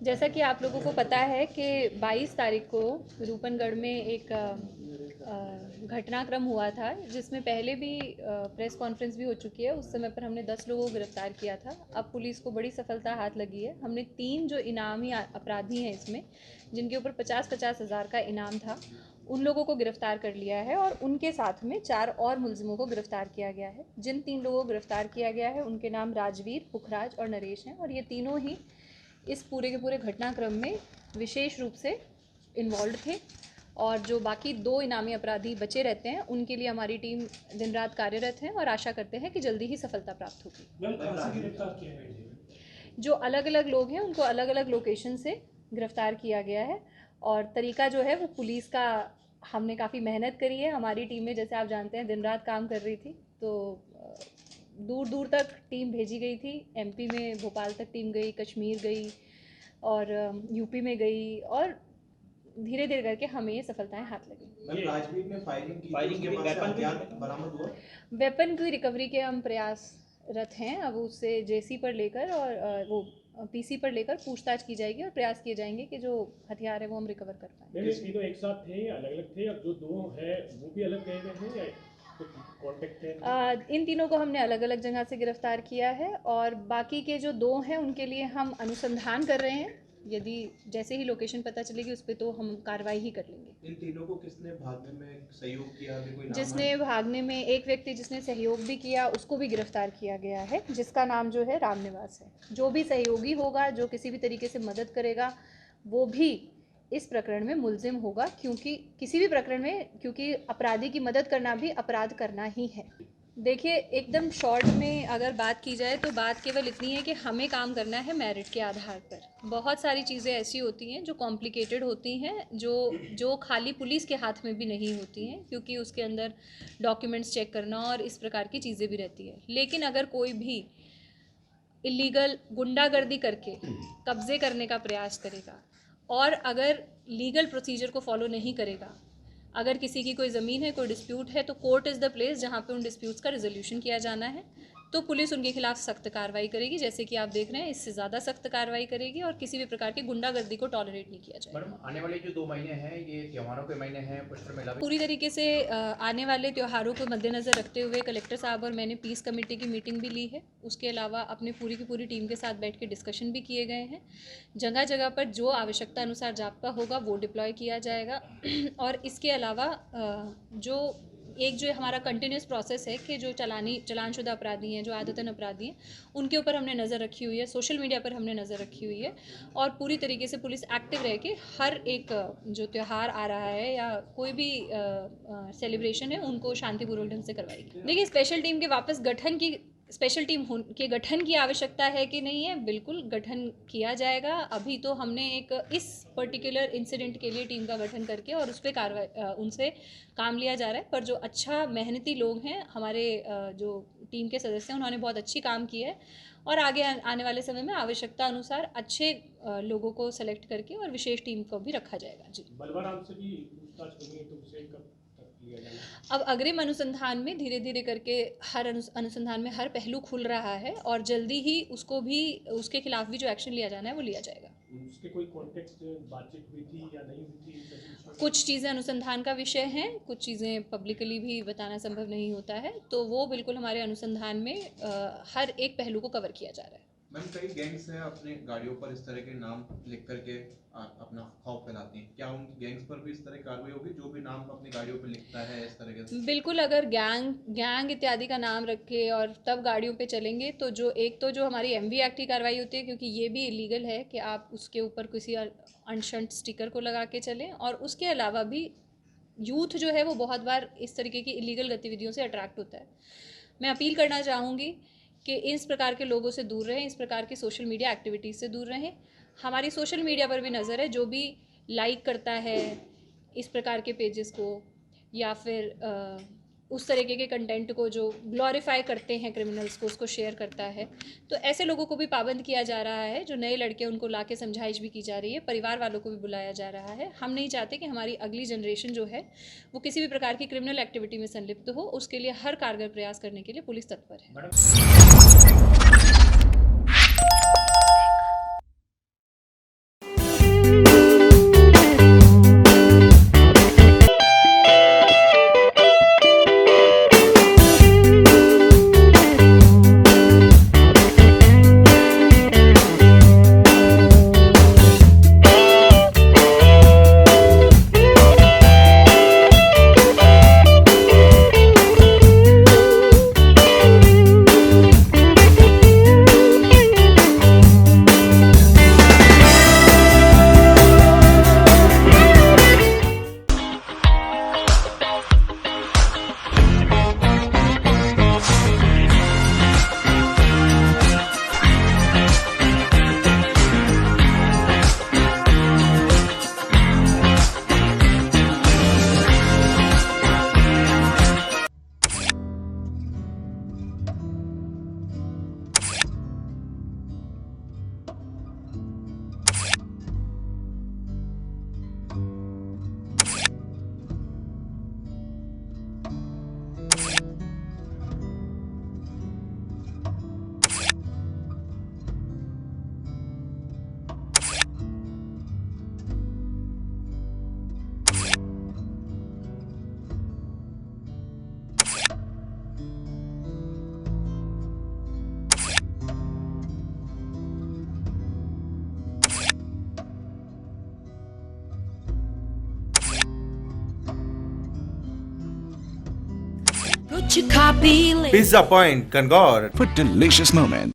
जैसा कि आप लोगों को पता है कि 22 तारीख को रूपनगढ़ में एक घटनाक्रम हुआ था, जिसमें पहले भी प्रेस कॉन्फ्रेंस भी हो चुकी है। उस समय पर हमने 10 लोगों को गिरफ्तार किया था। अब पुलिस को बड़ी सफलता हाथ लगी है। हमने 3 जो इनामी अपराधी हैं इसमें, जिनके ऊपर 50-50 हज़ार का इनाम था, उन लोगों को गिरफ्तार कर लिया है और उनके साथ में 4 और मुलजिमों को गिरफ्तार किया गया है। जिन 3 लोगों को गिरफ्तार किया गया है उनके नाम राजवीर, पुखराज और नरेश हैं, और ये तीनों ही इस पूरे के पूरे घटनाक्रम में विशेष रूप से इन्वॉल्व थे। और जो बाकी 2 इनामी अपराधी बचे रहते हैं, उनके लिए हमारी टीम दिन रात कार्यरत है और आशा करते हैं कि जल्दी ही सफलता प्राप्त होगी। जो अलग अलग लोग हैं उनको अलग अलग लोकेशन से गिरफ्तार किया गया है, और तरीका जो है वो पुलिस का, हमने काफ़ी मेहनत करी है। हमारी टीम में, जैसे आप जानते हैं, दिन रात काम कर रही थी, तो दूर दूर तक टीम भेजी गई थी। एमपी में भोपाल तक टीम गई, कश्मीर गई और यूपी में गई, और धीरे धीरे करके हमें ये सफलताएं हाथ लगी। राजवीर ने फायरिंग की, वेपन बरामद हुआ। वेपन की रिकवरी के हम प्रयासरत हैं। अब उससे जेसी पर लेकर और वो पीसी पर लेकर पूछताछ की जाएगी और प्रयास किए जाएंगे कि जो हथियार है वो हम रिकवर कर पाएं। तो एक साथ थे, अलग अलग थे, और जो 2 है वो भी अलग गए हैं या कॉन्टेक्ट है? इन तीनों को हमने अलग अलग जगह से गिरफ्तार किया है, और बाकी के जो 2 हैं उनके लिए हम अनुसंधान कर रहे हैं। यदि जैसे ही लोकेशन पता चलेगी उस पर तो हम कार्रवाई ही कर लेंगे। इन तीनों को किसने भागने में सहयोग किया? अभी कोई नाम जिसने भागने में, एक व्यक्ति जिसने सहयोग भी किया, उसको भी गिरफ्तार किया गया है, जिसका नाम जो है रामनिवास है। जो भी सहयोगी होगा, जो किसी भी तरीके से मदद करेगा, वो भी इस प्रकरण में मुलजिम होगा, क्योंकि किसी भी प्रकरण में, क्योंकि अपराधी की मदद करना भी अपराध करना ही है। देखिए, एकदम शॉर्ट में अगर बात की जाए तो बात केवल इतनी है कि हमें काम करना है मेरिट के आधार पर। बहुत सारी चीज़ें ऐसी होती हैं जो कॉम्प्लिकेटेड होती हैं, जो खाली पुलिस के हाथ में भी नहीं होती हैं, क्योंकि उसके अंदर डॉक्यूमेंट्स चेक करना और इस प्रकार की चीज़ें भी रहती है। लेकिन अगर कोई भी इलीगल गुंडागर्दी करके कब्जे करने का प्रयास करेगा, और अगर लीगल प्रोसीजर को फॉलो नहीं करेगा, अगर किसी की कोई ज़मीन है, कोई डिस्प्यूट है, तो कोर्ट इज़ द प्लेस जहाँ पे उन डिस्प्यूट्स का रिजोल्यूशन किया जाना है। तो पुलिस उनके खिलाफ सख्त कार्रवाई करेगी, जैसे कि आप देख रहे हैं, इससे ज़्यादा सख्त कार्रवाई करेगी, और किसी भी प्रकार की गुंडागर्दी को टॉलरेट नहीं किया जाएगा। मैडम, आने वाले जो 2 महीने हैं, ये त्योहारों के महीने हैं, पुष्कर मेला भी पूरी तरीके से आने वाले त्योहारों को मद्देनज़र रखते हुए कलेक्टर साहब और मैंने पीस कमेटी की मीटिंग भी ली है। उसके अलावा अपने पूरी की पूरी टीम के साथ बैठ के डिस्कशन भी किए गए हैं। जगह जगह पर जो आवश्यकता अनुसार जाब्ता होगा वो डिप्लॉय किया जाएगा। और इसके अलावा जो हमारा कंटिन्यूस प्रोसेस है कि जो चालानशुदा अपराधी हैं, जो आदतन अपराधी हैं, उनके ऊपर हमने नज़र रखी हुई है, सोशल मीडिया पर हमने नज़र रखी हुई है, और पूरी तरीके से पुलिस एक्टिव रह के हर एक जो त्यौहार आ रहा है या कोई भी सेलिब्रेशन है, उनको शांतिपूर्वक ढंग से करवाएगी। देखिए, स्पेशल टीम के गठन की आवश्यकता है कि नहीं है, बिल्कुल गठन किया जाएगा। अभी तो हमने एक इस पर्टिकुलर इंसिडेंट के लिए टीम का गठन करके और उस पर उनसे काम लिया जा रहा है। पर जो अच्छा मेहनती लोग हैं, हमारे जो टीम के सदस्य हैं, उन्होंने बहुत अच्छी काम किया है, और आगे आने वाले समय में आवश्यकता अनुसार अच्छे लोगों को सेलेक्ट करके और विशेष टीम को भी रखा जाएगा। जी, बलवाराम से भी पूछताछ होगी, तो उसे कब तक लिया जाएगा? अब अग्रिम अनुसंधान में धीरे धीरे करके हर अनुसंधान में हर पहलू खुल रहा है, और जल्दी ही उसके खिलाफ भी जो एक्शन लिया जाना है वो लिया जाएगा। उसके कोई कॉन्टेक्ट बातचीत हुई थी या नहीं हुई थी? कुछ चीज़ें अनुसंधान का विषय हैं, कुछ चीज़ें पब्लिकली भी बताना संभव नहीं होता है, तो वो बिल्कुल हमारे अनुसंधान में हर एक पहलू को कवर किया जा रहा है। मैम, कई गैंग्स हैं अपने गाड़ियों पर इस तरह के नाम लिख करके अपना खौफ फैलाती हैं। क्या उन गैंग्स पर भी इस तरह की कार्रवाई होगी, जो भी नाम अपनी गाड़ियों पर लिखता है इस तरह के? बिल्कुल, अगर गैंग इत्यादि का नाम रखे और तब गाड़ियों पे चलेंगे, तो जो हमारी MV एक्ट की कार्रवाई होती है, क्योंकि ये भी इलीगल है कि आप उसके ऊपर किसी अनशंट स्टिकर को लगा के चलें, और उसके अलावा भी यूथ जो है वो बहुत बार इस तरीके की इलीगल गतिविधियों से अट्रैक्ट होता है। मैं अपील करना चाहूँगी कि इस प्रकार के लोगों से दूर रहें, इस प्रकार की सोशल मीडिया एक्टिविटीज़ से दूर रहें। हमारी सोशल मीडिया पर भी नज़र है, जो भी लाइक करता है इस प्रकार के पेजेस को, या फिर उस तरीके के कंटेंट को जो ग्लोरीफाई करते हैं क्रिमिनल्स को, उसको शेयर करता है, तो ऐसे लोगों को भी पाबंद किया जा रहा है। जो नए लड़के, उनको ला के समझाइश भी की जा रही है, परिवार वालों को भी बुलाया जा रहा है। हम नहीं चाहते कि हमारी अगली जनरेशन जो है वो किसी भी प्रकार की क्रिमिनल एक्टिविटी में संलिप्त हो। उसके लिए हर कारगर प्रयास करने के लिए पुलिस तत्पर है। get your copy later. Pizza Point, Kangor. for delicious moments.